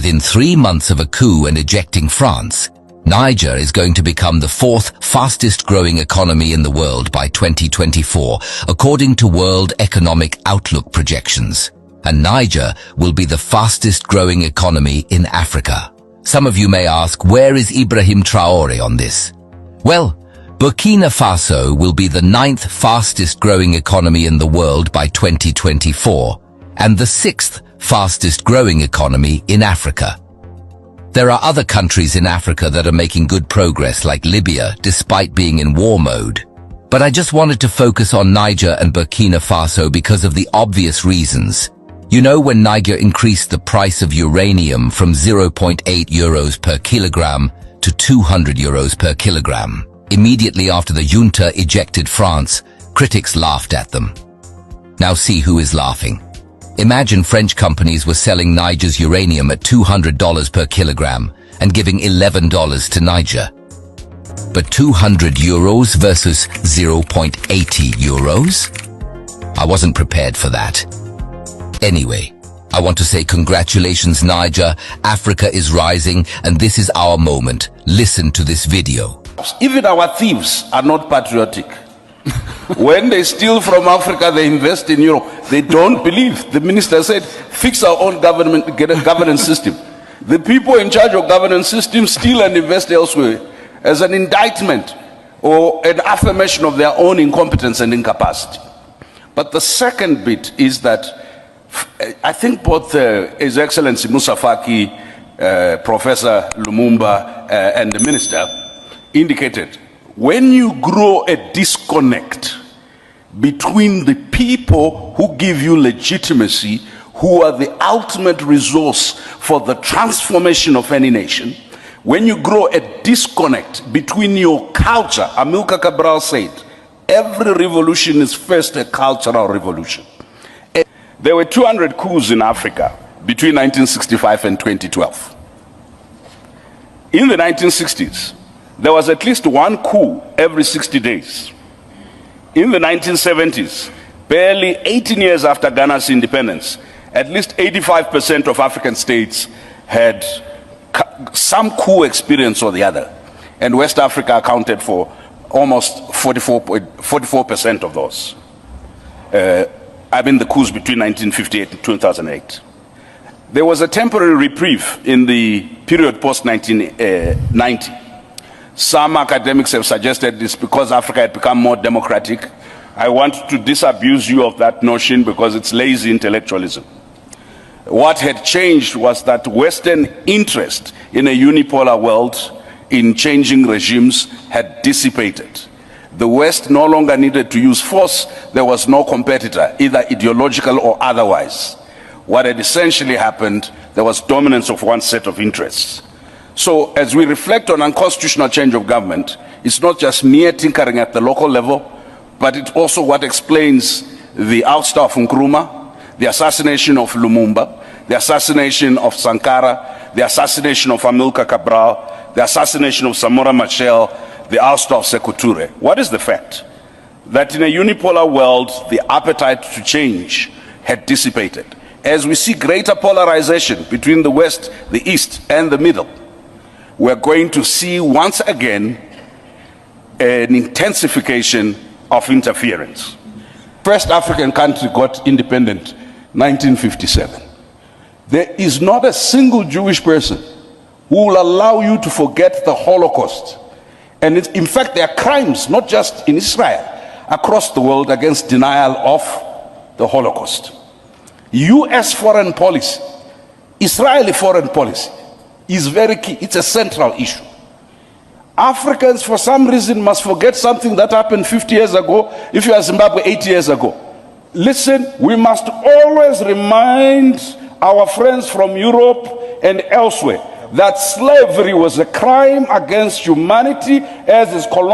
Within 3 months of a coup and ejecting France, Niger is going to become the fourth fastest growing economy in the world by 2024, according to World Economic Outlook projections. And Niger will be the fastest growing economy in Africa. Some of you may ask, where is Ibrahim Traore on this? Well, Burkina Faso will be the 9th fastest growing economy in the world by 2024, and the 6th fastest growing economy in Africa. There are other countries in Africa that are making good progress, like Libya, despite being in war mode. But I just wanted to focus on Niger and Burkina Faso because of the obvious reasons. You know, when Niger increased the price of uranium from 0.8 euros per kilogram to 200 euros per kilogram, immediately after the junta ejected France, critics laughed at them. Now see who is laughing. Imagine French companies were selling Niger's uranium at $200 per kilogram and giving $11 to Niger. But 200 euros versus 0.80 euros? I wasn't prepared for that. Anyway, I want to say congratulations, Niger. Africa is rising, and this is our moment. Listen to this video. Even our thieves are not patriotic. When they steal from Africa, they invest in Europe. They don't believe. The minister said, fix our own government, get a governance system. The people in charge of governance systems steal and invest elsewhere as an indictment or an affirmation of their own incompetence and incapacity. But the second bit is that I think both His Excellency Moussa Faki, Professor Lumumba, and the minister indicated, when you grow a disconnect between the people who give you legitimacy, who are the ultimate resource for the transformation of any nation, when you grow a disconnect between your culture, Amilcar Cabral said, every revolution is first a cultural revolution. There were 200 coups in Africa between 1965 and 2012. In the 1960s, there was at least one coup every 60 days. In the 1970s, barely 18 years after Ghana's independence, at least 85% of African states had some coup experience or the other. And West Africa accounted for almost 44% of those. The coups between 1958 and 2008. There was a temporary reprieve in the period post-1990. Some academics have suggested this because Africa had become more democratic. I want to disabuse you of that notion because it's lazy intellectualism. What had changed was that Western interest in a unipolar world, in changing regimes, had dissipated. The West no longer needed to use force. There was no competitor, either ideological or otherwise. What had essentially happened, there was dominance of one set of interests. So as we reflect on unconstitutional change of government, it's not just mere tinkering at the local level, but it's also what explains the ouster of Nkrumah, the assassination of Lumumba, the assassination of Sankara, the assassination of Amilcar Cabral, the assassination of Samora Machel, the ouster of Sékou Touré. What is the fact? That in a unipolar world, the appetite to change had dissipated. As we see greater polarization between the West, the East, and the Middle, we're going to see once again an intensification of interference. First African country got independent 1957. There is not a single Jewish person who will allow you to forget the Holocaust. And in fact, there are crimes, not just in Israel, across the world against denial of the Holocaust. US foreign policy, Israeli foreign policy is very key. It's a central issue. Africans, for some reason, must forget something that happened 50 years ago, if you are Zimbabwe 80 years ago. Listen, we must always remind our friends from Europe and elsewhere that slavery was a crime against humanity, as is colonialism.